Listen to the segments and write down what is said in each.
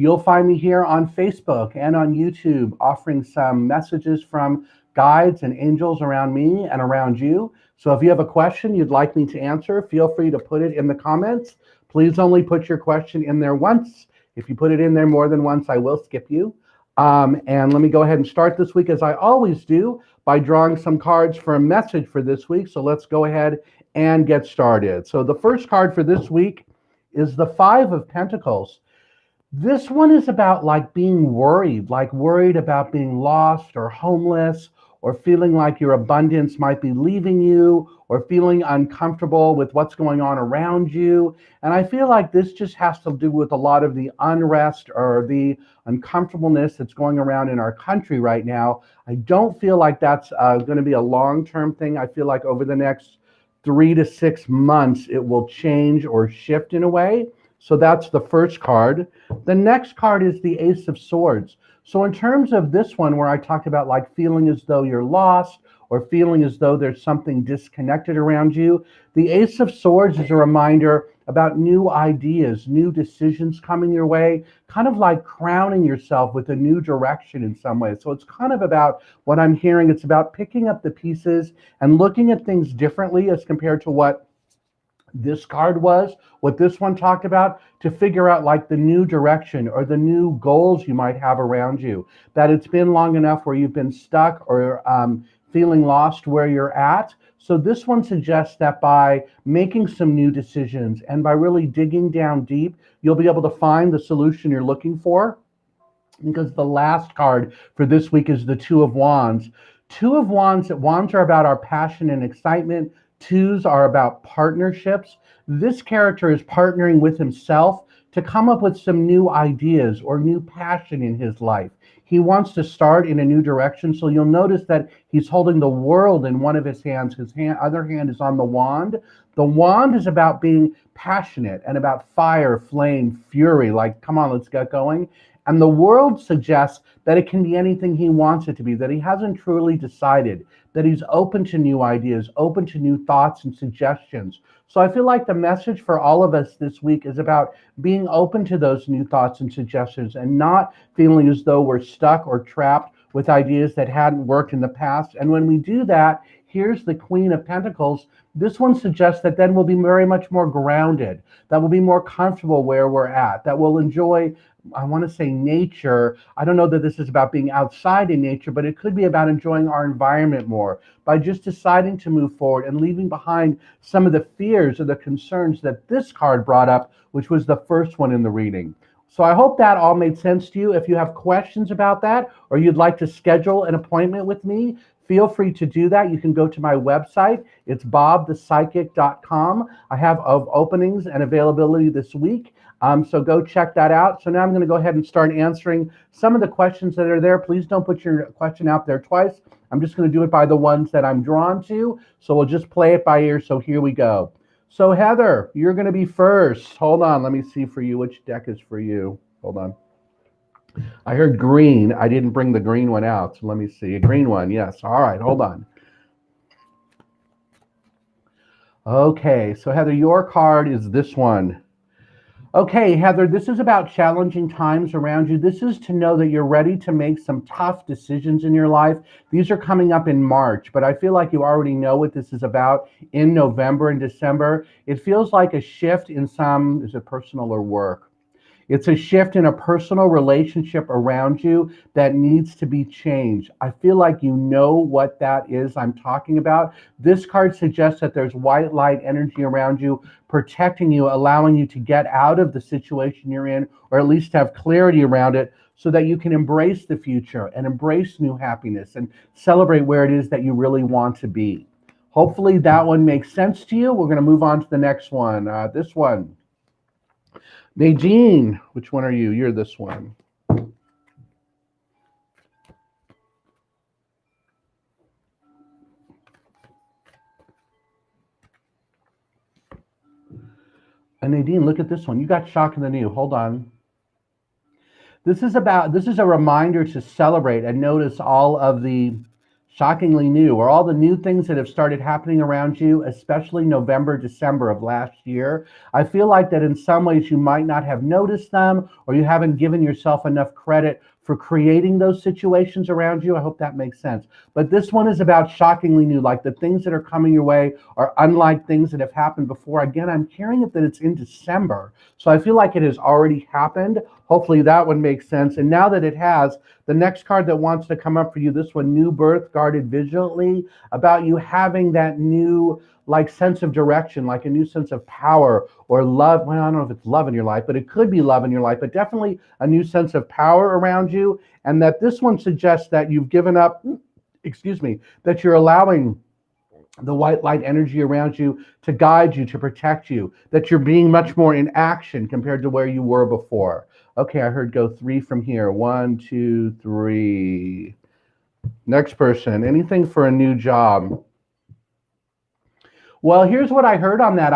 You'll find me here on Facebook and on YouTube offering some messages from guides and angels around me and around you. So if you have a question you'd like me to answer, feel free to put it in the comments. Please only put your question in there once. If you put it in there more than once, I will skip you. And let me go ahead and start this week, as I always do, by drawing some cards for a message for this week. So let's go ahead and get started. So the first card for this week is the Five of Pentacles. This one is about like being worried, like worried about being lost or homeless, or feeling like your abundance might be leaving you, or feeling uncomfortable with what's going on around you. And I feel like this just has to do with a lot of the unrest or the uncomfortableness that's going around in our country right now. I don't feel like that's going to be a long-term thing. I feel like over the next 3 to 6 months, it will change or shift in a way. So that's the first card. The next card is the Ace of Swords. So in terms of this one, where I talked about like feeling as though you're lost or feeling as though there's something disconnected around you, the Ace of Swords is a reminder about new ideas, new decisions coming your way, kind of like crowning yourself with a new direction in some way. So it's kind of about what I'm hearing. It's about picking up the pieces and looking at things differently as compared to what this card was, what this one talked about, to figure out like the new direction or the new goals you might have around you. That it's been long enough where you've been stuck or feeling lost where you're at. So this one suggests that by making some new decisions and by really digging down deep, you'll be able to find the solution you're looking for. Because the last card for this week is the Two of Wands. Two of Wands, wands are about our passion and excitement. Twos are about partnerships. This character is partnering with himself to come up with some new ideas or new passion in his life. He wants to start in a new direction. So you'll notice that he's holding the world in one of his hands. His other hand is on the wand. The wand is about being passionate and about fire, flame, fury, like, come on, let's get going. And the world suggests that it can be anything he wants it to be, that he hasn't truly decided, that he's open to new ideas, open to new thoughts and suggestions. So I feel like the message for all of us this week is about being open to those new thoughts and suggestions and not feeling as though we're stuck or trapped with ideas that hadn't worked in the past. And when we do that, here's the Queen of Pentacles. This one suggests that then we'll be very much more grounded, that we'll be more comfortable where we're at, that we'll enjoy, I want to say, nature. I don't know that this is about being outside in nature, but it could be about enjoying our environment more by just deciding to move forward and leaving behind some of the fears or the concerns that this card brought up, which was the first one in the reading. So I hope that all made sense to you. If you have questions about that or you'd like to schedule an appointment with me, feel free to do that. You can go to my website. It's bobthepsychic.com. I have openings and availability this week. So go check that out. So now I'm going to go ahead and start answering some of the questions that are there. Please don't put your question out there twice. I'm just going to do it by the ones that I'm drawn to. So we'll just play it by ear. So here we go. So Heather, you're going to be first. Hold on. Let me see for you which deck is for you. Hold on. I heard green. I didn't bring the green one out. So let me see. A green one. Yes. All right. Hold on. Okay. So Heather, your card is this one. Okay, Heather, this is about challenging times around you. This is to know that you're ready to make some tough decisions in your life. These are coming up in March, but I feel like you already know what this is about in November and December. It feels like a shift in some, is it personal or work? It's a shift in a personal relationship around you that needs to be changed. I feel like you know what that is I'm talking about. This card suggests that there's white light energy around you, protecting you, allowing you to get out of the situation you're in, or at least have clarity around it so that you can embrace the future and embrace new happiness and celebrate where it is that you really want to be. Hopefully that one makes sense to you. We're going to move on to the next one. This one. Nadine, which one are you? You're this one. And Nadine, look at this one. You got shock in the new. Hold on. This is a reminder to celebrate and notice all of the Shockingly new, or all the new things that have started happening around you, especially November, December of last year. I feel like that in some ways you might not have noticed them, or you haven't given yourself enough credit for creating those situations around you. I hope that makes sense. But this one is about shockingly new, like the things that are coming your way are unlike things that have happened before. Again, I'm hearing it that it's in December. So I feel like it has already happened. Hopefully that one makes sense. And now that it has, the next card that wants to come up for you, this one, new birth, guarded vigilantly, about you having that new like sense of direction, like a new sense of power or love. Well, I don't know if it's love in your life, but it could be love in your life, but definitely a new sense of power around you. And that this one suggests that you've given up, excuse me, that you're allowing the white light energy around you to guide you, to protect you, that you're being much more in action compared to where you were before. Okay, I heard go 3 from here. 1, 2, 3. Next person, anything for a new job? Well, here's what I heard on that.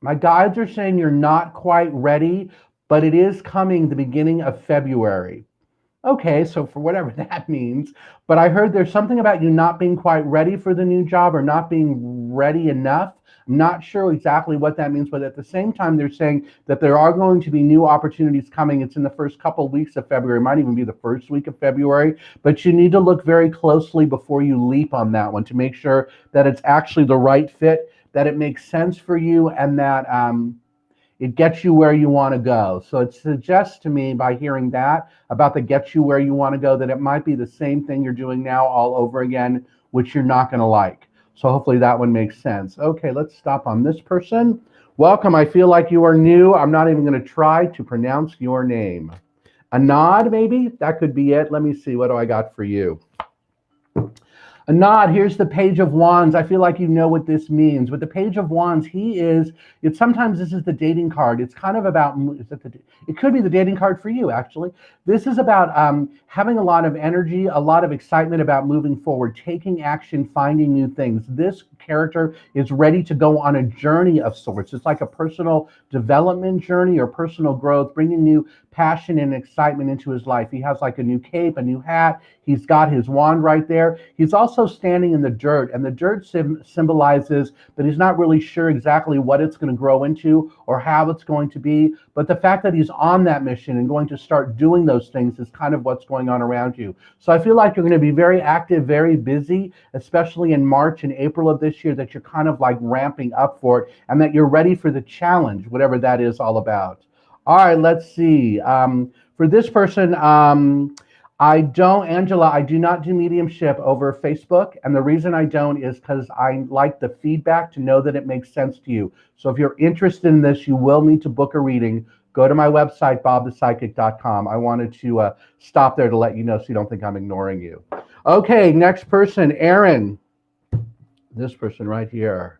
My guides are saying you're not quite ready, but it is coming the beginning of February. Okay, so for whatever that means, but I heard there's something about you not being quite ready for the new job or not being ready enough. I'm not sure exactly what that means, but at the same time, they're saying that there are going to be new opportunities coming. It's in the first couple of weeks of February, it might even be the first week of February, but you need to look very closely before you leap on that one to make sure that it's actually the right fit, that it makes sense for you, and that it gets you where you want to go. So it suggests to me by hearing that about the get you where you want to go, that it might be the same thing you're doing now all over again, which you're not going to like. So hopefully that one makes sense. Okay, let's stop on this person. Welcome, I feel like you are new. I'm not even going to try to pronounce your name. Anad, maybe? That could be it. Let me see, what do I got for you? Anad, here's the Page of Wands. I feel like you know what this means. With the Page of Wands, sometimes this is the dating card. It's kind of about, it could be the dating card for you, actually. This is about having a lot of energy, a lot of excitement about moving forward, taking action, finding new things. This character is ready to go on a journey of sorts. It's like a personal development journey or personal growth, bringing new passion and excitement into his life. He has like a new cape, a new hat. He's got his wand right there. He's also standing in the dirt, and the dirt symbolizes that he's not really sure exactly what it's going to grow into or how it's going to be. But the fact that he's on that mission and going to start doing those things is kind of what's going on around you. So I feel like you're going to be very active, very busy, especially in March and April of this year, that you're kind of like ramping up for it and that you're ready for the challenge, whatever that is all about. All right, let's see. For this person, Angela, I do not do mediumship over Facebook. And the reason I don't is because I like the feedback to know that it makes sense to you. So if you're interested in this, you will need to book a reading. Go to my website, bobthepsychic.com. I wanted to stop there to let you know so you don't think I'm ignoring you. Okay, next person, Aaron. This person right here.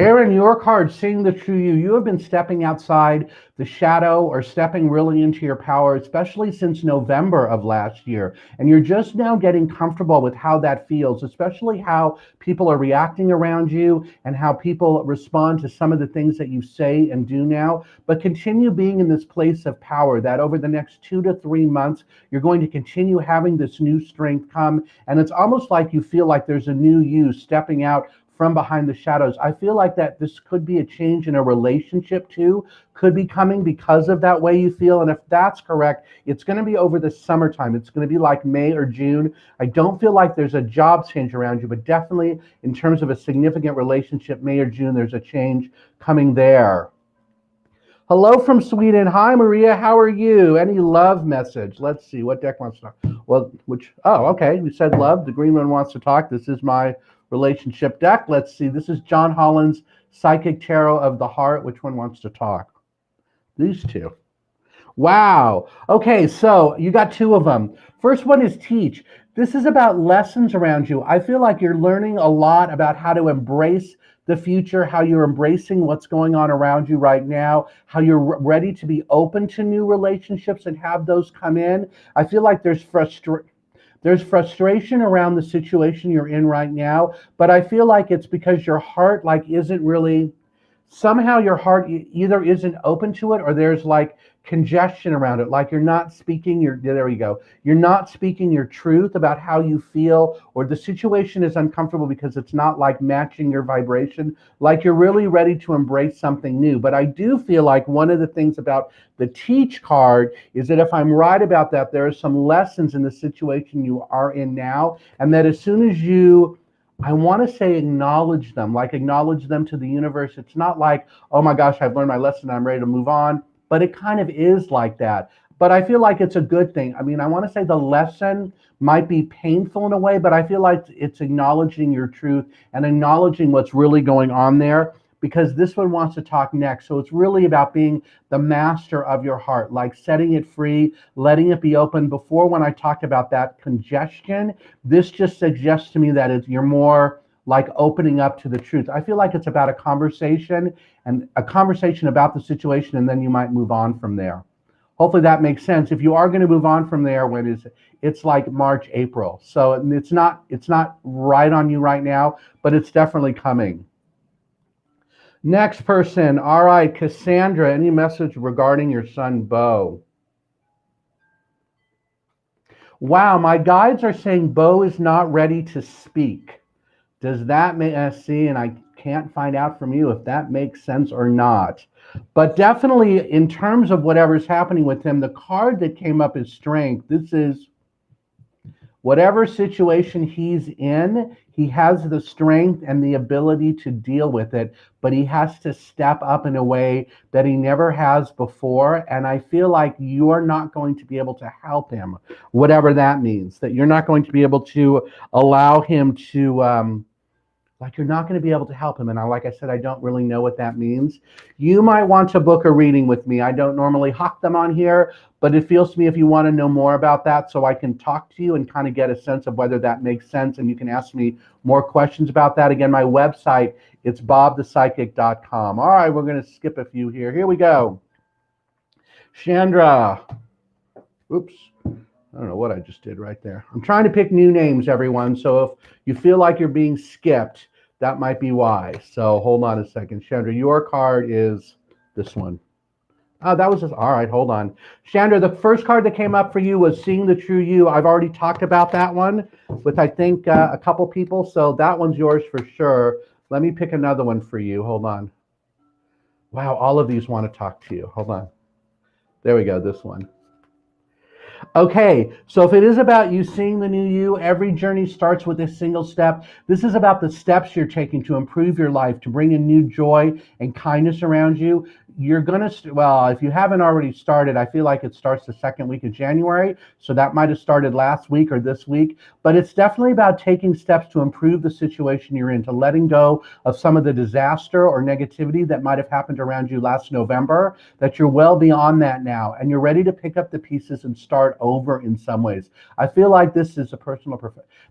Aaron, your card, seeing the true you. You have been stepping outside the shadow or stepping really into your power, especially since November of last year. And you're just now getting comfortable with how that feels, especially how people are reacting around you and how people respond to some of the things that you say and do now. But continue being in this place of power, that over the next 2 to 3 months, you're going to continue having this new strength come. And it's almost like you feel like there's a new you stepping out from behind the shadows. I feel like that this could be a change in a relationship too, could be coming because of that way you feel. And if that's correct, it's going to be over the summertime. It's going to be like May or June. I don't feel like there's a job change around you, but definitely in terms of a significant relationship, May or June, there's a change coming there. Hello from Sweden. Hi, Maria. How are you? Any love message? Let's see. What deck wants to talk? Well, okay. You said love. The green one wants to talk. This is my relationship deck. Let's see. This is John Holland's Psychic Tarot of the Heart. Which one wants to talk? These two. Wow. Okay, so you got 2 of them. First one is teach. This is about lessons around you. I feel like you're learning a lot about how to embrace the future, how you're embracing what's going on around you right now, how you're ready to be open to new relationships and have those come in. I feel like there's frustration around the situation you're in right now, but I feel like it's because your heart isn't really somehow your heart either isn't open to it, or there's like congestion around it, like you're not speaking your, there we go, you're not speaking your truth about how you feel, or the situation is uncomfortable because it's not like matching your vibration, like you're really ready to embrace something new. But I do feel like one of the things about the teach card is that if I'm right about that, there are some lessons in the situation you are in now, and that as soon as you, I want to say acknowledge them, like acknowledge them to the universe. It's not like, oh my gosh, I've learned my lesson, I'm ready to move on. But it kind of is like that. But I feel like it's a good thing. I mean, I want to say the lesson might be painful in a way, but I feel like it's acknowledging your truth and acknowledging what's really going on there, because this one wants to talk next. So it's really about being the master of your heart, like setting it free, letting it be open. Before, when I talked about that congestion, this just suggests to me that you're more like opening up to the truth. I feel like it's about a conversation, and a conversation about the situation, and then you might move on from there. Hopefully that makes sense. If you are going to move on from there, when is it? It's like March, April. So it's not right on you right now, but it's definitely coming. Next person. All right, Cassandra, any message regarding your son, Bo? Wow, my guides are saying Bo is not ready to speak. Does that make see? And I can't find out from you if that makes sense or not. But definitely, in terms of whatever's happening with him, the card that came up is strength. This is whatever situation he's in, he has the strength and the ability to deal with it, but he has to step up in a way that he never has before. And I feel like you're not going to be able to help him, whatever that means, that you're not going to be able to allow him to, like you're not going to be able to help him. And like I said, I don't really know what that means. You might want to book a reading with me. I don't normally hawk them on here, but it feels to me if you want to know more about that, so I can talk to you and kind of get a sense of whether that makes sense, and you can ask me more questions about that. Again, my website, it's bobthepsychic.com. All right, we're going to skip a few here. Here we go. Chandra. Oops. I don't know what I just did right there. I'm trying to pick new names, everyone. So if you feel like you're being skipped, that might be why. So hold on a second. Chandra, your card is this one. Oh, that was just, all right, hold on. Chandra, the first card that came up for you was Seeing the True You. I've already talked about that one with, I think, a couple people. So that one's yours for sure. Let me pick another one for you. Hold on. Wow, all of these want to talk to you. Hold on. There we go, this one. Okay, so if it is about you seeing the new you, every journey starts with a single step. This is about the steps you're taking to improve your life, to bring in new joy and kindness around you. You're going to, well, if you haven't already started, I feel like it starts the second week of January. So that might have started last week or this week. But it's definitely about taking steps to improve the situation you're in, to letting go of some of the disaster or negativity that might have happened around you last November, that you're well beyond that now. And you're ready to pick up the pieces and start over in some ways. I feel like this is a personal,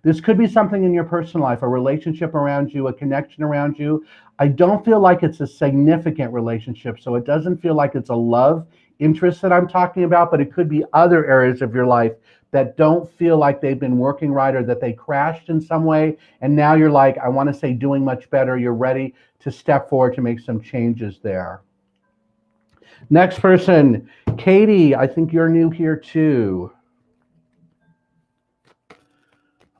this could be something in your personal life, a relationship around you, a connection around you. I don't feel like it's a significant relationship, so it doesn't feel like it's a love interest that I'm talking about, but it could be other areas of your life that don't feel like they've been working right, or that they crashed in some way, and now you're like, I want to say doing much better. You're ready to step forward to make some changes there. Next person, Katie, I think you're new here too.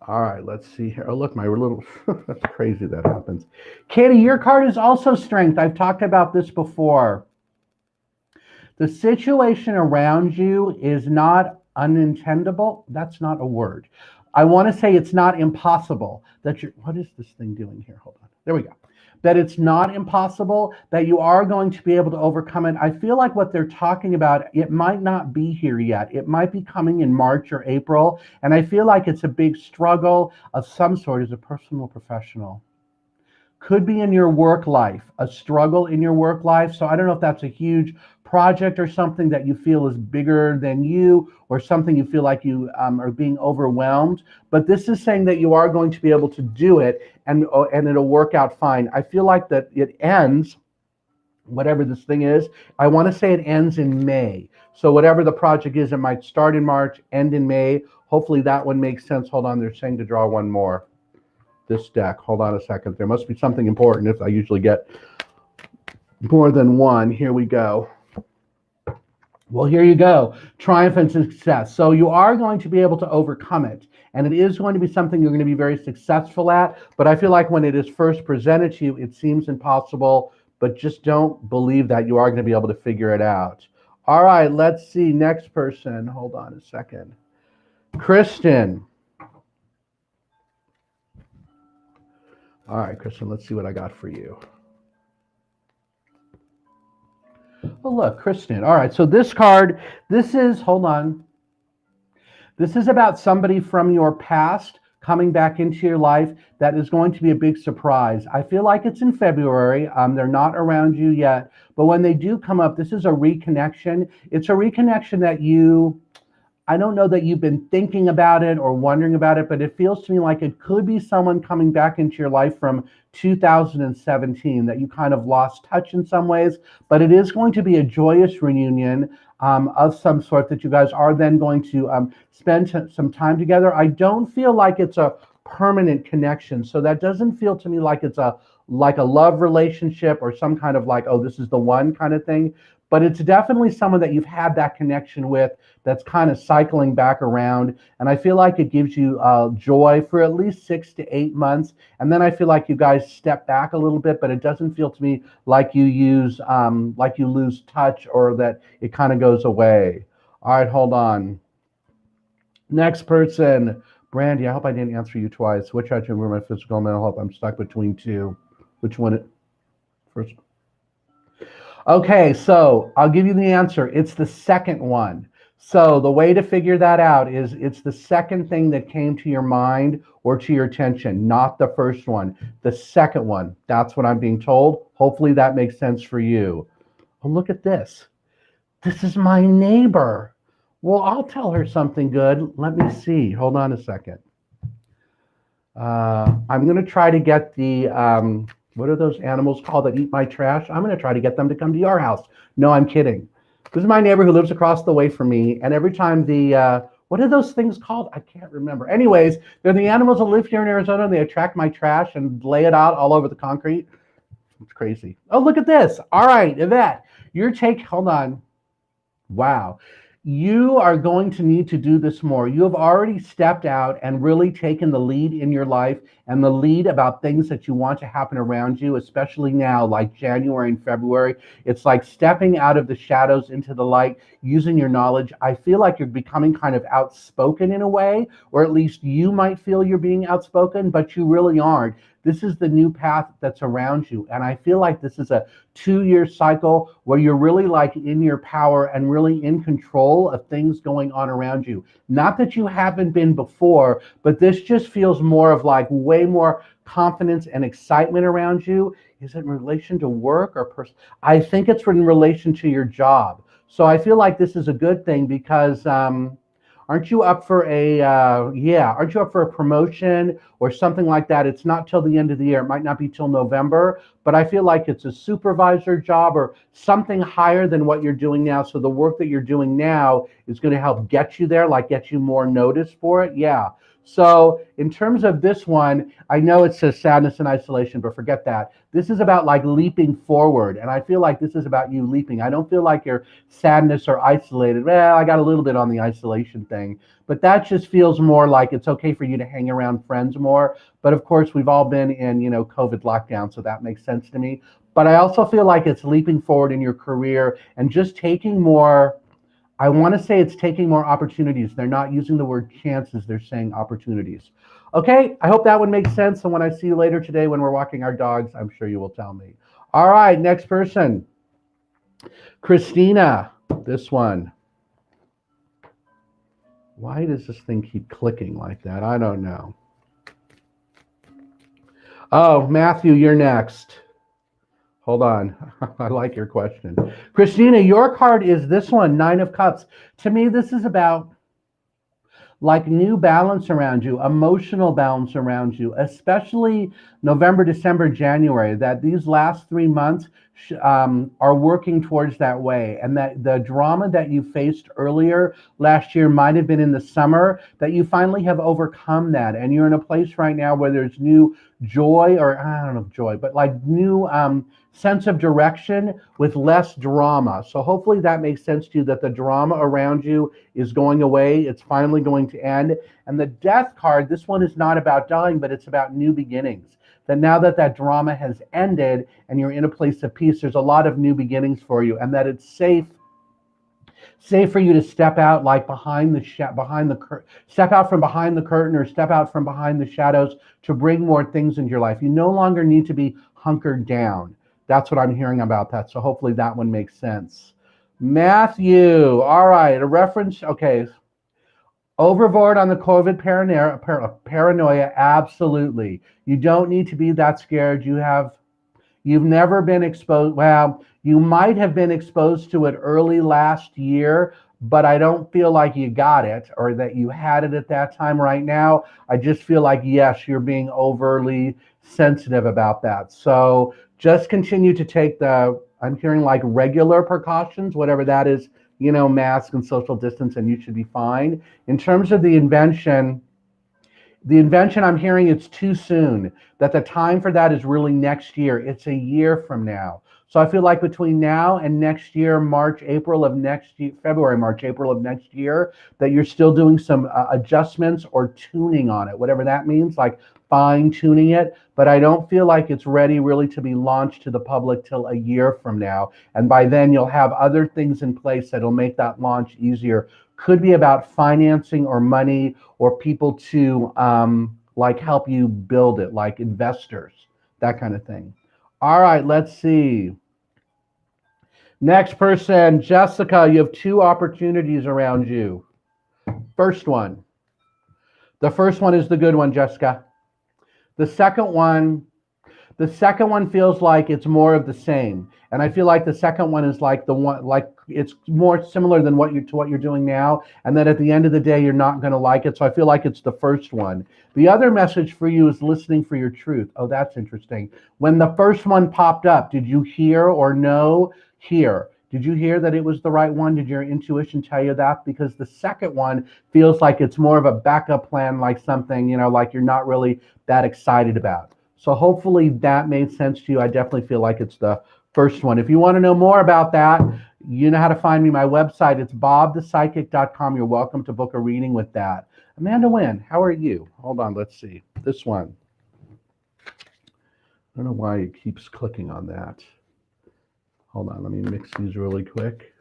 All right, let's see here. Oh, look, my little, that's crazy that happens. Katie, your card is also strength. I've talked about this before. The situation around you is not unintendable. That's not a word. I want to say it's not impossible that you're, what is this thing doing here? Hold on. There we go. That it's not impossible, that you are going to be able to overcome it. I feel like what they're talking about, it might not be here yet. It might be coming in March or April. And I feel like it's a big struggle of some sort as a personal professional. Could be in your work life, a struggle in your work life. So I don't know if that's a huge project or something that you feel is bigger than you, or something you feel like you are being overwhelmed. But this is saying that you are going to be able to do it, and it'll work out fine. I feel like that it ends, whatever this thing is, I want to say it ends in May. So whatever the project is, it might start in March, end in May. Hopefully that one makes sense. Hold on, they're saying to draw one more. This deck, hold on a second. There must be something important if I usually get More than one. Here we go. Well, here you go. Triumph and success. So you are going to be able to overcome it. And it is going to be something you're going to be very successful at. But I feel like when it is first presented to you, it seems impossible. But just don't believe that you are going to be able to figure it out. All right, let's see. Next person. Hold on a second. Kristen. All right, Kristen, let's see what I got for you. Oh, look, Kristen. All right, so this card, hold on. This is about somebody from your past coming back into your life that is going to be a big surprise. I feel like it's in February. They're not around you yet, but when they do come up, this is a reconnection. It's a reconnection that I don't know that you've been thinking about it or wondering about it, but it feels to me like it could be someone coming back into your life from 2017 that you kind of lost touch in some ways, but it is going to be a joyous reunion of some sort that you guys are then going to spend some time together. I don't feel like it's a permanent connection, so that doesn't feel to me like it's a love relationship or some kind of like, oh, this is the one kind of thing. But it's definitely someone that you've had that connection with that's kind of cycling back around. And I feel like it gives you joy for at least 6 to 8 months. And then I feel like you guys step back a little bit, but it doesn't feel to me like you lose touch or that it kind of goes away. All right, hold on. Next person. Brandy, I hope I didn't answer you twice. Which I should remember my physical and mental health? I'm stuck between two. Which one? First. Okay, so I'll give you the answer. It's the second one. So the way to figure that out is it's the second thing that came to your mind or to your attention, not the first one. The second one. That's what I'm being told. Hopefully that makes sense for you. Oh, look at this. This is my neighbor. Well, I'll tell her something good. Let me see. Hold on a second. I'm going to try to get the... what are those animals called that eat my trash? I'm going to try to get them to come to your house. No, I'm kidding. This is my neighbor who lives across the way from me. And every time what are those things called? I can't remember. Anyways, they're the animals that live here in Arizona. And they attract my trash and lay it out all over the concrete. It's crazy. Oh, look at this. All right, Yvette, hold on. Wow. You are going to need to do this more. You have already stepped out and really taken the lead in your life and the lead about things that you want to happen around you, especially now, like January and February. It's like stepping out of the shadows into the light, using your knowledge. I feel like you're becoming kind of outspoken in a way, or at least you might feel you're being outspoken, but you really aren't. This is the new path that's around you. And I feel like this is a 2-year cycle where you're really like in your power and really in control of things going on around you. Not that you haven't been before, but this just feels more of like way more confidence and excitement around you. Is it in relation to work or person? I think it's in relation to your job. So I feel like this is a good thing because aren't you up for a promotion or something like that? It's not till the end of the year. It might not be till November, but I feel like it's a supervisor job or something higher than what you're doing now. So the work that you're doing now is going to help get you there, like get you more notice for it. Yeah. So in terms of this one, I know it says sadness and isolation, but forget that. This is about like leaping forward. And I feel like this is about you leaping. I don't feel like you're sadness or isolated. Well, I got a little bit on the isolation thing, but that just feels more like it's okay for you to hang around friends more. But of course, we've all been in, COVID lockdown, so that makes sense to me. But I also feel like it's leaping forward in your career and just taking more. I want to say it's taking more opportunities. They're not using the word chances, they're saying opportunities. Okay, I hope that one makes sense. And when I see you later today when we're walking our dogs, I'm sure you will tell me. All right, next person. Christina, this one. Why does this thing keep clicking like that? I don't know. Oh, Matthew, you're next. Hold on. I like your question. Christina, your card is this one, 9 of Cups. To me, this is about like new balance around you, emotional balance around you, especially November, December, January, that these last 3 months are working towards that way, and that the drama that you faced earlier last year might have been in the summer, that you finally have overcome that, and you're in a place right now where there's new joy, or I don't know if joy, but like new sense of direction with less drama. So hopefully that makes sense to you, that the drama around you is going away. It's finally going to end. And the death card, this one is not about dying, but it's about new beginnings. That now that that drama has ended and you're in a place of peace, there's a lot of new beginnings for you, and that it's safe for you to step out, like step out from behind the curtain, or step out from behind the shadows to bring more things into your life. You no longer need to be hunkered down. That's what I'm hearing about that. So hopefully that one makes sense. Matthew, all right, a reference, okay. Overboard on the COVID paranoia, absolutely. You don't need to be that scared. You've never been exposed. Well, you might have been exposed to it early last year, but I don't feel like you got it or that you had it at that time. Right now, I just feel like, yes, you're being overly sensitive about that. So just continue to take I'm hearing like regular precautions, whatever that is, mask and social distance, and you should be fine. In terms of the invention, I'm hearing it's too soon, that the time for that is really next year. It's a year from now. So I feel like between now and next year, February, March, April of next year, that you're still doing some adjustments or tuning on it, whatever that means, like fine tuning it. But I don't feel like it's ready really to be launched to the public till a year from now. And by then you'll have other things in place that'll make that launch easier. Could be about financing or money or people to like help you build it, like investors, that kind of thing. All right, let's see. Next person, Jessica, you have 2 opportunities around you. First one. The first one is the good one, Jessica. The second one feels like it's more of the same. And I feel like the second one is like the one, like it's more similar than what you're doing now. And then at the end of the day, you're not going to like it. So I feel like it's the first one. The other message for you is listening for your truth. Oh, that's interesting. When the first one popped up, did you hear or know? Did you hear that it was the right one? Did your intuition tell you that? Because the second one feels like it's more of a backup plan, like something, like you're not really that excited about. So hopefully that made sense to you. I definitely feel like it's the first one. If you want to know more about that, you know how to find me. My website, it's bobthepsychic.com. You're welcome to book a reading with that. Amanda Wynn, how are you? Hold on, let's see. This one. I don't know why it keeps clicking on that. Hold on, let me mix these really quick.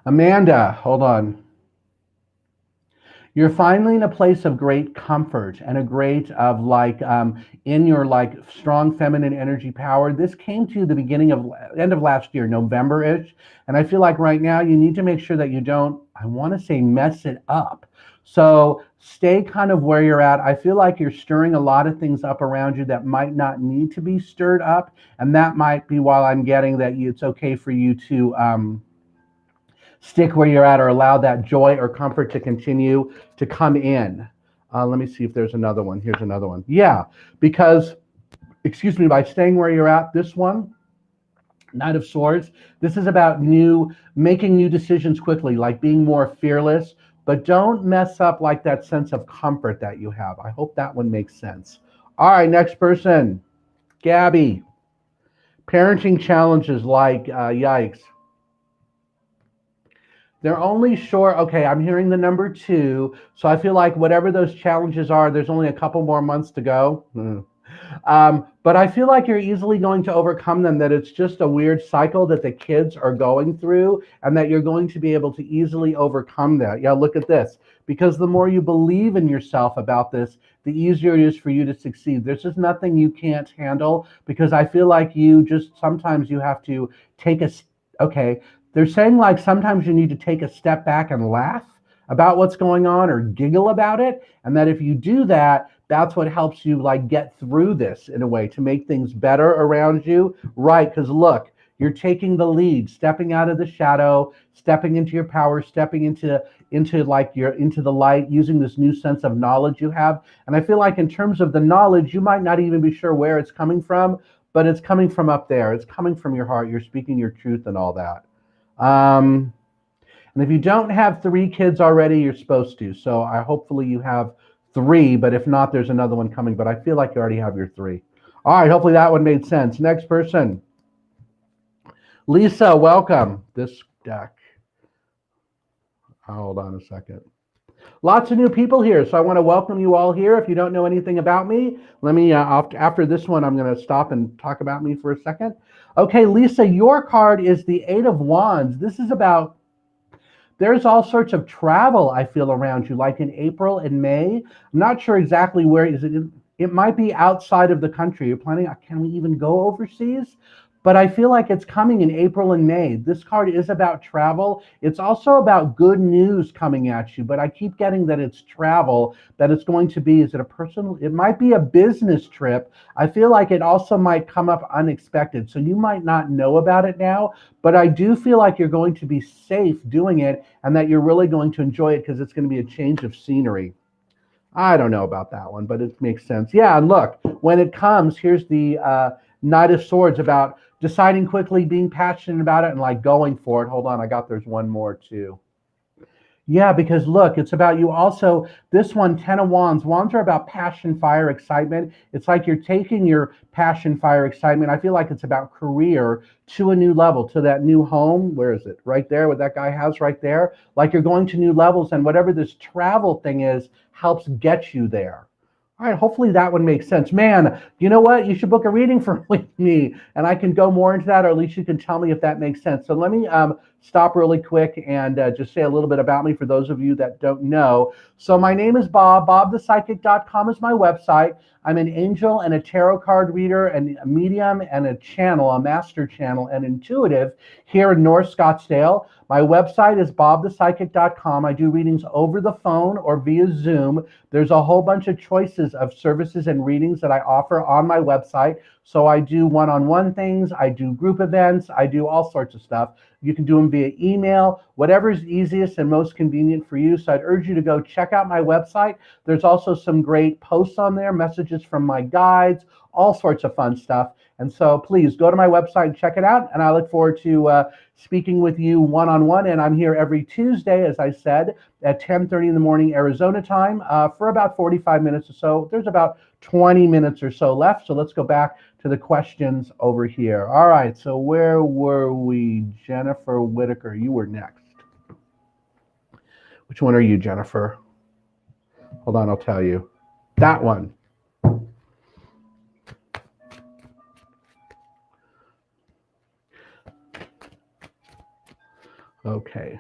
Amanda, hold on. You're finally in a place of great comfort and a great of in your strong feminine energy power. This came to you the end of last year, November-ish. And I feel like right now you need to make sure that you don't, I want to say, mess it up. So stay kind of where you're at. I feel like you're stirring a lot of things up around you that might not need to be stirred up. And that might be why I'm getting that it's okay for you to stick where you're at, or allow that joy or comfort to continue to come in. Let me see if there's another one. Here's another one. Yeah, because, by staying where you're at, this one, Knight of Swords, this is about making new decisions quickly, like being more fearless, but don't mess up like that sense of comfort that you have. I hope that one makes sense. All right, next person, Gabby. Parenting challenges, yikes. They're only short. Okay, I'm hearing the number 2. So I feel like whatever those challenges are, there's only a couple more months to go. But I feel like you're easily going to overcome them, that it's just a weird cycle that the kids are going through, and that you're going to be able to easily overcome that. Yeah, look at this. Because the more you believe in yourself about this, the easier it is for you to succeed. There's just nothing you can't handle, because I feel like sometimes you have to take they're saying sometimes you need to take a step back and laugh about what's going on, or giggle about it. And that if you do that, that's what helps you get through this in a way, to make things better around you. Right, because look, You're taking the lead, stepping out of the shadow, stepping into your power, stepping into like your into the light, using this new sense of knowledge you have. And I feel like in terms of the knowledge, you might not even be sure where it's coming from, but it's coming from up there. It's coming from your heart. You're speaking your truth and all that. And if you don't have 3 kids already, you're supposed to. So I hopefully you have 3, but if not, there's another one coming. But I feel like you already have your 3. All right, hopefully that one made sense. Next person. Lisa, welcome. This deck. Hold on a second. Lots of new people here, so I want to welcome you all here. If you don't know anything about me, let me, after this one, I'm going to stop and talk about me for a second. Okay, Lisa, your card is the 8 of Wands. This is about, there's all sorts of travel, I feel, around you, like in April and May. I'm not sure exactly where is it. It might be outside of the country. You're planning, can we even go overseas? But I feel like it's coming in April and May. This card is about travel. It's also about good news coming at you, but I keep getting that it's travel, that it's going to be, is it a personal, it might be a business trip. I feel like it also might come up unexpected. So you might not know about it now, but I do feel like you're going to be safe doing it and that you're really going to enjoy it because it's going to be a change of scenery. I don't know about that one, but it makes sense. Yeah, and look, when it comes, here's the Knight of Swords about deciding quickly, being passionate about it, and like going for it. Hold on, there's one more too. Yeah, because look, it's about you also, this one, 10 of Wands. Wands are about passion, fire, excitement. It's like you're taking your passion, fire, excitement. I feel like it's about career to a new level, to that new home. Where is it? Right there, what that guy has right there. Like you're going to new levels, and whatever this travel thing is helps get you there. All right, hopefully that one makes sense. Man, you know what? You should book a reading for with me, and I can go more into that, or at least you can tell me if that makes sense. So let me stop really quick and just say a little bit about me for those of you that don't know. So my name is Bob. BobThePsychic.com is my website. I'm an angel and a tarot card reader and a medium and a channel, a master channel and intuitive here in North Scottsdale. My website is BobThePsychic.com. I do readings over the phone or via Zoom. There's a whole bunch of choices of services and readings that I offer on my website. So I do one-on-one things, I do group events, I do all sorts of stuff. You can do them via email, whatever is easiest and most convenient for you. So I'd urge you to go check out my website. There's also some great posts on there, messages from my guides, all sorts of fun stuff. And so please go to my website and check it out. And I look forward to speaking with you one-on-one. And I'm here every Tuesday, as I said, at 10:30 in the morning, Arizona time, for about 45 minutes or so. There's about 20 minutes or so left. So let's go back to the questions over here. All right, so where were we? Jennifer Whitaker, you were next. Which one are you, Jennifer? Hold on, I'll tell you. That one. Okay.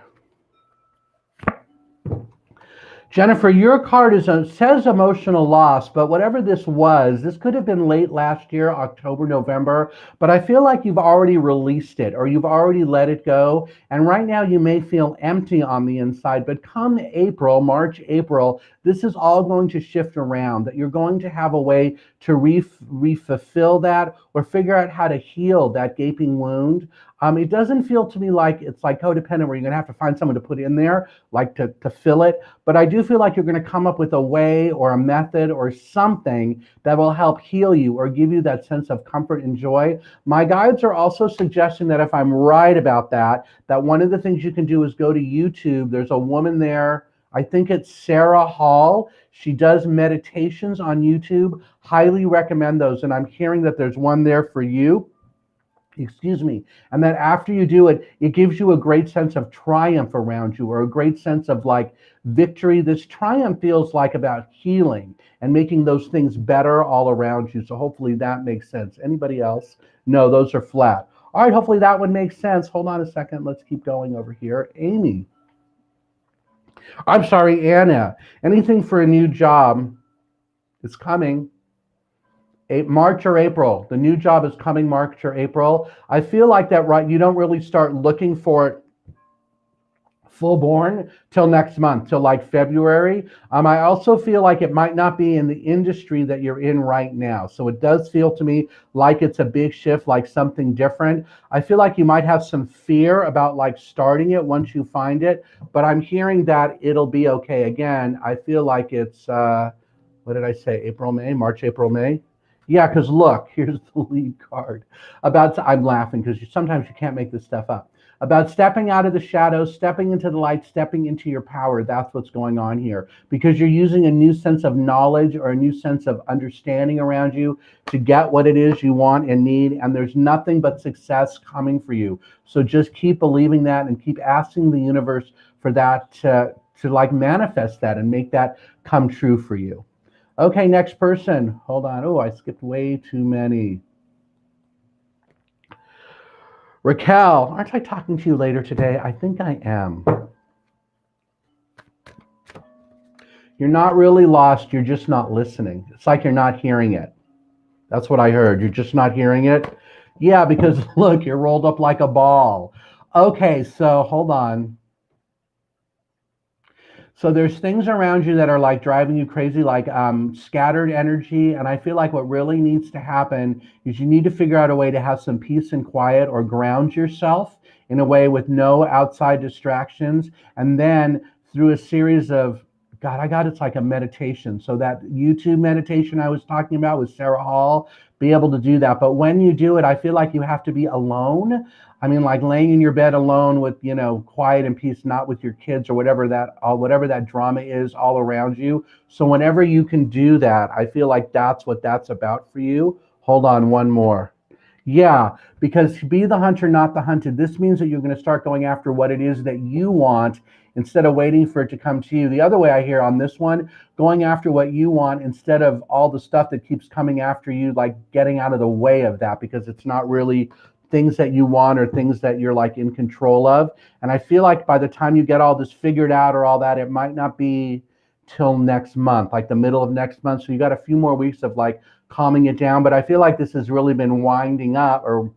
Jennifer, your card says emotional loss, but whatever this was, this could have been late last year, October, November, but I feel like you've already released it or you've already let it go. And right now you may feel empty on the inside, but come April, March, April, this is all going to shift around, that you're going to have a way to re-fulfill that or figure out how to heal that gaping wound. It doesn't feel to me like it's like codependent where you're going to have to find someone to put in there, like to fill it. But I do feel like you're going to come up with a way or a method or something that will help heal you or give you that sense of comfort and joy. My guides are also suggesting that if I'm right about that, that one of the things you can do is go to YouTube. There's a woman there, I think it's Sarah Hall. She does meditations on YouTube. Highly recommend those. And I'm hearing that there's one there for you. Excuse me, and that after you do it, it gives you a great sense of triumph around you or a great sense of like victory. This triumph feels like about healing and making those things better all around you. So hopefully that makes sense. Anybody else? No, those are flat. All right, hopefully that one makes sense. Hold on a second. Let's keep going over here. Amy. I'm sorry, Anna. Anything for a new job is coming. March or April. The new job is coming March or April. I feel like that, right? You don't really start looking for it full born till next month, till like February. I also feel like it might not be in the industry that you're in right now. So it does feel to me like it's a big shift, like something different. I feel like you might have some fear about like starting it once you find it, but I'm hearing that it'll be okay. Again, I feel like it's, what did I say? April, May, March, April, May. Yeah, because look, here's the lead card. I'm laughing because sometimes you can't make this stuff up. About stepping out of the shadows, stepping into the light, stepping into your power. That's what's going on here. Because you're using a new sense of knowledge or a new sense of understanding around you to get what it is you want and need. And there's nothing but success coming for you. So just keep believing that and keep asking the universe for that to like manifest that and make that come true for you. Okay, next person. Hold on. Oh, I skipped way too many. Raquel, aren't I talking to you later today? I think I am. You're not really lost. You're just not listening. It's like you're not hearing it. That's what I heard. You're just not hearing it. Yeah, because look, you're rolled up like a ball. Okay, so hold on. So there's things around you that are like driving you crazy, like scattered energy. And I feel like what really needs to happen is you need to figure out a way to have some peace and quiet or ground yourself in a way with no outside distractions. And then through a series of, it's like a meditation. So that YouTube meditation I was talking about with Sarah Hall, be able to do that. But when you do it, I feel like you have to be alone. I mean, like laying in your bed alone with, quiet and peace, not with your kids or whatever that drama is all around you. So whenever you can do that, I feel like that's what that's about for you. Hold on, one more. Yeah, because be the hunter, not the hunted. This means that you're going to start going after what it is that you want instead of waiting for it to come to you. The other way I hear on this one, going after what you want instead of all the stuff that keeps coming after you, like getting out of the way of that because it's not really things that you want or things that you're like in control of. And I feel like by the time you get all this figured out or all that, it might not be till next month, like the middle of next month. So you got a few more weeks of like calming it down. But I feel like this has really been winding up or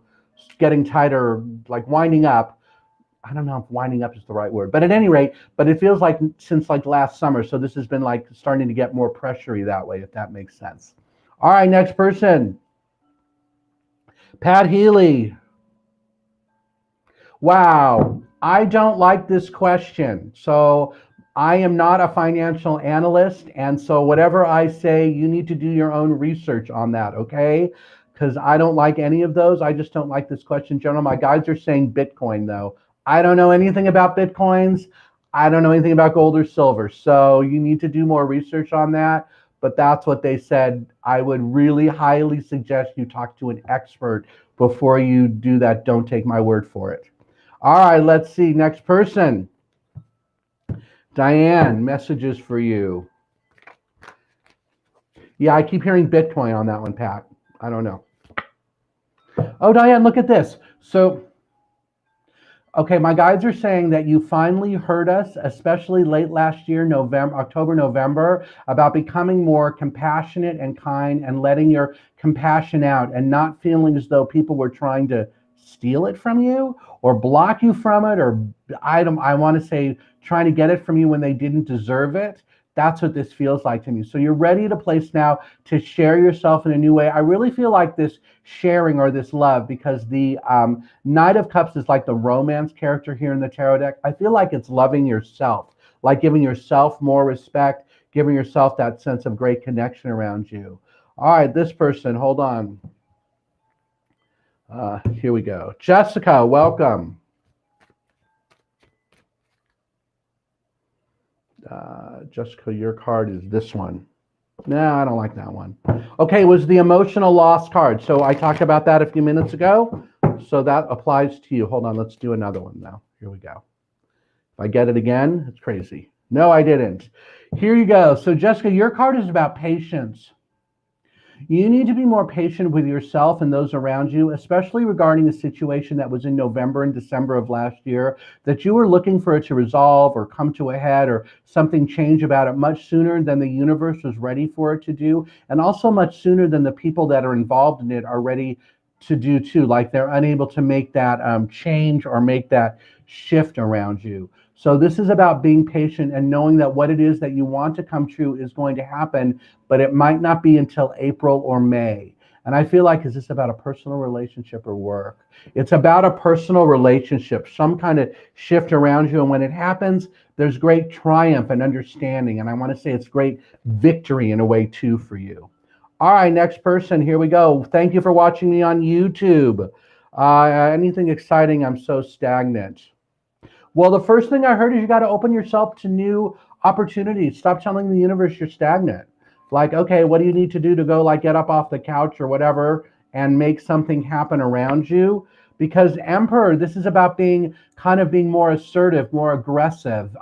getting tighter, like winding up. I don't know if winding up is the right word, but at any rate, but it feels like since like last summer. So this has been like starting to get more pressury that way, if that makes sense. All right, next person. Pat Healy. Wow, I don't like this question. So I am not a financial analyst. And so whatever I say, you need to do your own research on that, okay? Because I don't like any of those. I just don't like this question in general. My guides are saying Bitcoin, though. I don't know anything about Bitcoins. I don't know anything about gold or silver. So you need to do more research on that. But that's what they said. I would really highly suggest you talk to an expert before you do that. Don't take my word for it. All right, let's see. Next person. Diane, messages for you. Yeah, I keep hearing Bitcoin on that one, Pat. I don't know. Oh, Diane, look at this. So, okay, my guides are saying that you finally heard us, especially late last year, October, November, about becoming more compassionate and kind and letting your compassion out and not feeling as though people were trying to steal it from you or block you from it, or I want to say trying to get it from you when they didn't deserve it. That's what this feels like to me. So you're ready at a place now to share yourself in a new way. I really feel like this sharing or this love, because the Knight of Cups is like the romance character here in the tarot deck. I feel like it's loving yourself, like giving yourself more respect, giving yourself that sense of great connection around you. All right, this person, hold on. Here we go. Jessica, welcome. Jessica, your card is this one. No, I don't like that one. Okay, it was the emotional loss card. So I talked about that a few minutes ago. So that applies to you. Hold on, let's do another one now. Here we go. If I get it again, it's crazy. No, I didn't. Here you go. So Jessica, your card is about patience. You need to be more patient with yourself and those around you, especially regarding a situation that was in November and December of last year, that you were looking for it to resolve or come to a head or something change about it much sooner than the universe was ready for it to do, and also much sooner than the people that are involved in it are ready to do too. Like they're unable to make that change or make that shift around you. So this is about being patient and knowing that what it is that you want to come true is going to happen, but it might not be until April or May. And I feel like, is this about a personal relationship or work? It's about a personal relationship, some kind of shift around you. And when it happens, there's great triumph and understanding. And I want to say it's great victory in a way too for you. All right, next person. Here we go. Thank you for watching me on YouTube. Anything exciting? I'm so stagnant. Well, the first thing I heard is you got to open yourself to new opportunities. Stop telling the universe you're stagnant. Like, okay, what do you need to do to go like get up off the couch or whatever and make something happen around you? Because Emperor, this is about being being more assertive, more aggressive,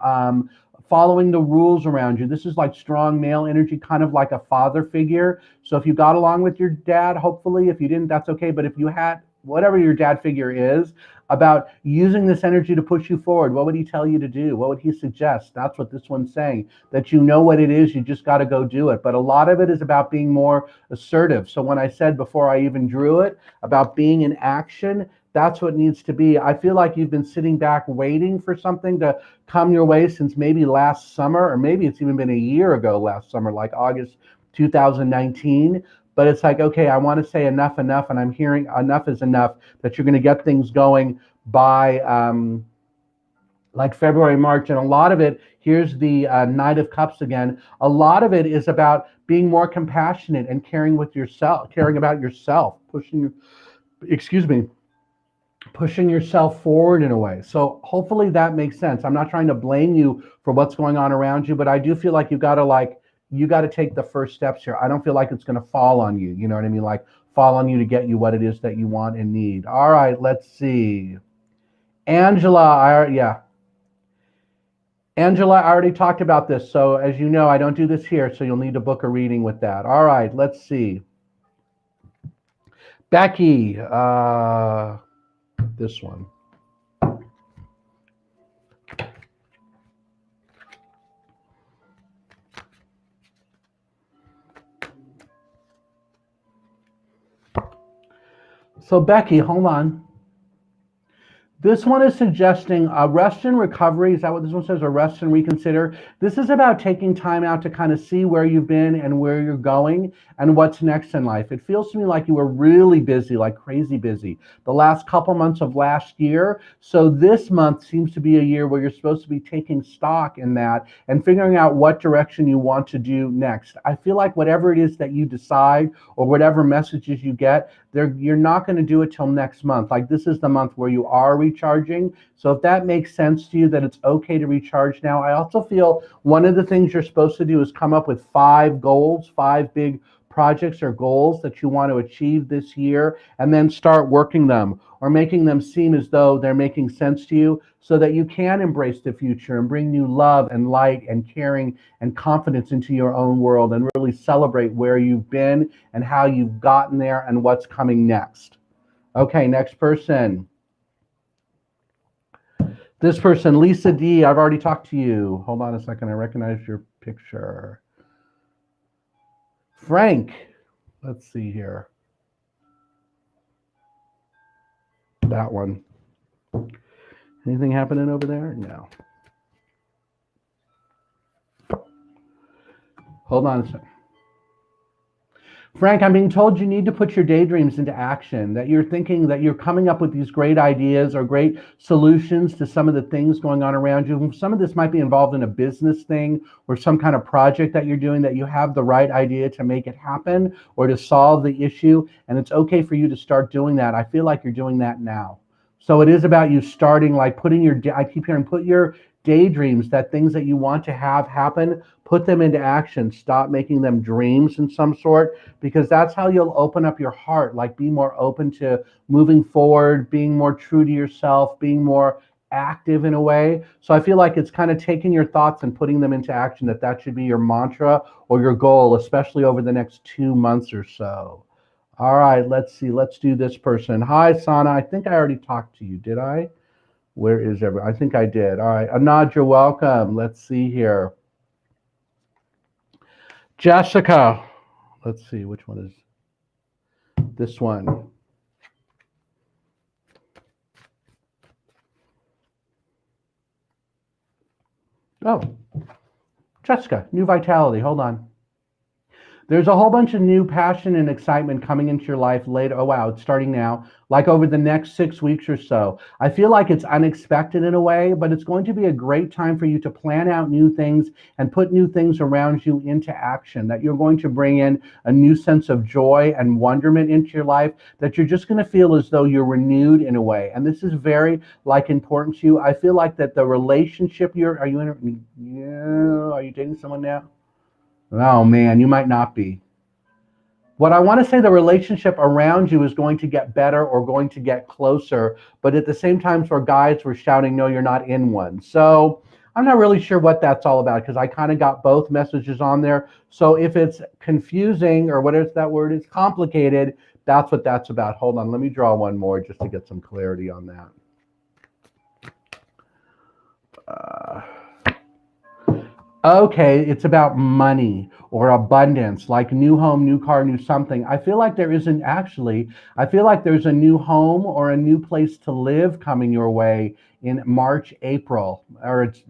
following the rules around you. This is like strong male energy, kind of like a father figure. So if you got along with your dad, hopefully, if you didn't, that's okay. But if you had, whatever your dad figure is, about using this energy to push you forward, what would he tell you to do? What would he suggest? That's what this one's saying, that you know what it is, you just got to go do it. But a lot of it is about being more assertive. So when I said before I even drew it about being in action, that's what needs to be. I feel like you've been sitting back waiting for something to come your way since maybe last summer, or maybe it's even been a year ago last summer, like August 2019. But it's like, okay, I want to say enough, and I'm hearing enough is enough, that you're going to get things going by like February, March. And a lot of it, here's the Knight of Cups again. A lot of it is about being more compassionate and caring about yourself, pushing yourself forward in a way. So hopefully that makes sense. I'm not trying to blame you for what's going on around you, but I do feel like you got to take the first steps here. I don't feel like it's going to fall on you. You know what I mean? Like fall on you to get you what it is that you want and need. All right, let's see. Angela, Angela, I already talked about this. So as you know, I don't do this here. So you'll need to book a reading with that. All right, let's see. Becky, this one. So Becky, hold on. This one is suggesting a rest and recovery. Is that what this one says? A rest and reconsider. This is about taking time out to kind of see where you've been and where you're going and what's next in life. It feels to me like you were really busy, like crazy busy, the last couple months of last year. So this month seems to be a year where you're supposed to be taking stock in that and figuring out what direction you want to do next. I feel like whatever it is that you decide or whatever messages you get, you're not going to do it till next month. Like this is the month where you are recharging. So if that makes sense to you, that it's okay to recharge now. I also feel one of the things you're supposed to do is come up with 5 goals, 5 big projects or goals that you want to achieve this year, and then start working them or making them seem as though they're making sense to you, so that you can embrace the future and bring new love and light and caring and confidence into your own world and really celebrate where you've been and how you've gotten there and what's coming next. Okay, next person. This person, Lisa D, I've already talked to you. Hold on a second, I recognize your picture. Frank, let's see here. That one. Anything happening over there? No. Hold on a second. Frank, I'm being told you need to put your daydreams into action, that you're thinking that you're coming up with these great ideas or great solutions to some of the things going on around you. Some of this might be involved in a business thing or some kind of project that you're doing, that you have the right idea to make it happen or to solve the issue. And it's okay for you to start doing that. I feel like you're doing that now. So it is about you starting, like I keep hearing, put your daydreams, that things that you want to have happen, put them into action. Stop making them dreams in some sort, because that's how you'll open up your heart. Like be more open to moving forward, being more true to yourself, being more active in a way. So I feel like it's kind of taking your thoughts and putting them into action, that should be your mantra or your goal, especially over the next 2 months or so. All right, let's see. Let's do this person. Hi, Sana. I think I already talked to you. Did I? Where is everyone? I think I did. All right. Anad, you're welcome. Let's see here. Jessica. Let's see. Which one is this one? Oh, Jessica, new vitality. Hold on. There's a whole bunch of new passion and excitement coming into your life later. Oh, wow, it's starting now, like over the next 6 weeks or so. I feel like it's unexpected in a way, but it's going to be a great time for you to plan out new things and put new things around you into action, that you're going to bring in a new sense of joy and wonderment into your life, that you're just going to feel as though you're renewed in a way. And this is very important to you. I feel like that the relationship are you in, yeah, are you dating someone now? Oh man, you might not be. What I want to say, the relationship around you is going to get better or going to get closer, but at the same time, for guides, we're shouting, no, you're not in one. So I'm not really sure what that's all about because I kind of got both messages on there. So if it's confusing or what is that word? It's complicated. That's what that's about. Hold on, let me draw one more just to get some clarity on that. Okay, it's about money or abundance, like new home, new car, new something. I feel like there isn't actually. I feel like there's a new home or a new place to live coming your way in March, April, or it's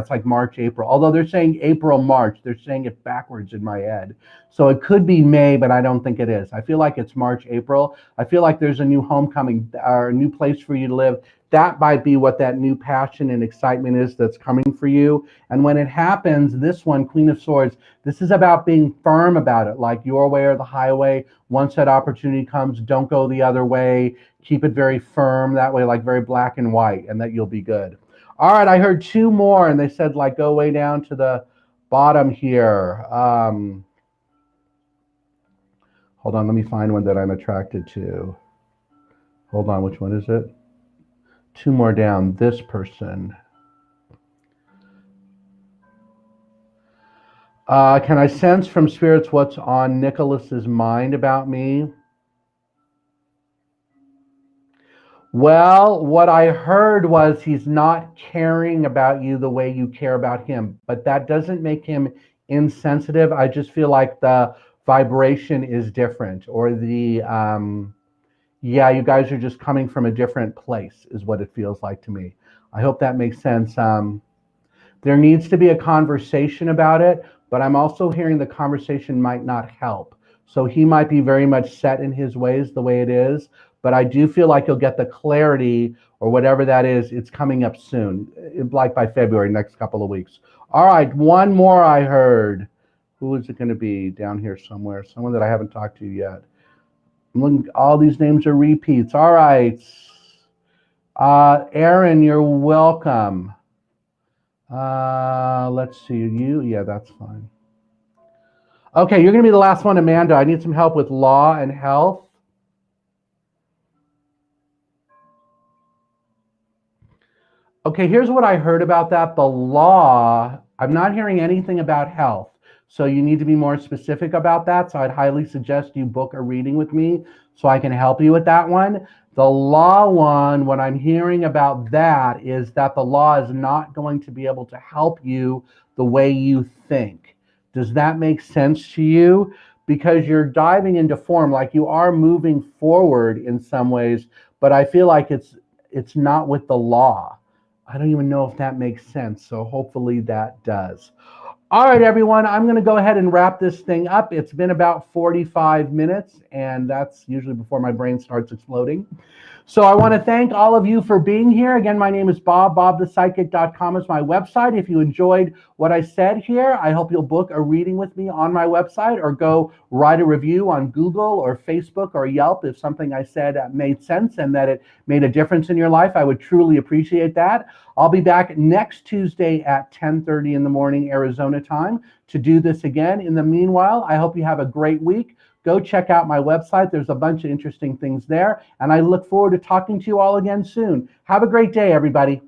like March, April. Although they're saying April, March, they're saying it backwards in my head. So it could be May, but I don't think it is. I feel like it's March, April. I feel like there's a new home coming or a new place for you to live. That might be what that new passion and excitement is that's coming for you. And when it happens, this one, Queen of Swords, this is about being firm about it, like your way or the highway. Once that opportunity comes, don't go the other way. Keep it very firm that way, like very black and white, and that you'll be good. All right, I heard two more, and they said like go way down to the bottom here. Hold on, let me find one that I'm attracted to. Hold on, which one is it? Two more down, this person. Can I sense from spirits what's on Nicholas's mind about me? Well, what I heard was he's not caring about you the way you care about him, but that doesn't make him insensitive. I just feel like the vibration is different, or yeah, you guys are just coming from a different place, is what it feels like to me. I hope that makes sense. There needs to be a conversation about it, but I'm also hearing the conversation might not help. So he might be very much set in his ways the way it is, but I do feel like you'll get the clarity or whatever that is. It's coming up soon, like by February, next couple of weeks. All right, one more I heard. Who is it going to be down here somewhere? Someone that I haven't talked to yet. I'm looking, all these names are repeats. All right. Aaron, you're welcome. Let's see, yeah, that's fine. Okay, you're going to be the last one, Amanda. I need some help with law and health. Okay, here's what I heard about that. The law, I'm not hearing anything about health. So you need to be more specific about that. So I'd highly suggest you book a reading with me so I can help you with that one. The law one, what I'm hearing about that is that the law is not going to be able to help you the way you think. Does that make sense to you? Because you're diving into form, like you are moving forward in some ways, but I feel like it's not with the law. I don't even know if that makes sense. So hopefully that does. All right, everyone, I'm going to go ahead and wrap this thing up. It's been about 45 minutes, and that's usually before my brain starts exploding. So I want to thank all of you for being here. Again, my name is Bob. BobThePsychic.com is my website. If you enjoyed what I said here, I hope you'll book a reading with me on my website or go write a review on Google or Facebook or Yelp if something I said made sense and that it made a difference in your life. I would truly appreciate that. I'll be back next Tuesday at 10:30 in the morning, Arizona time, to do this again. In the meanwhile, I hope you have a great week. Go check out my website. There's a bunch of interesting things there. And I look forward to talking to you all again soon. Have a great day, everybody.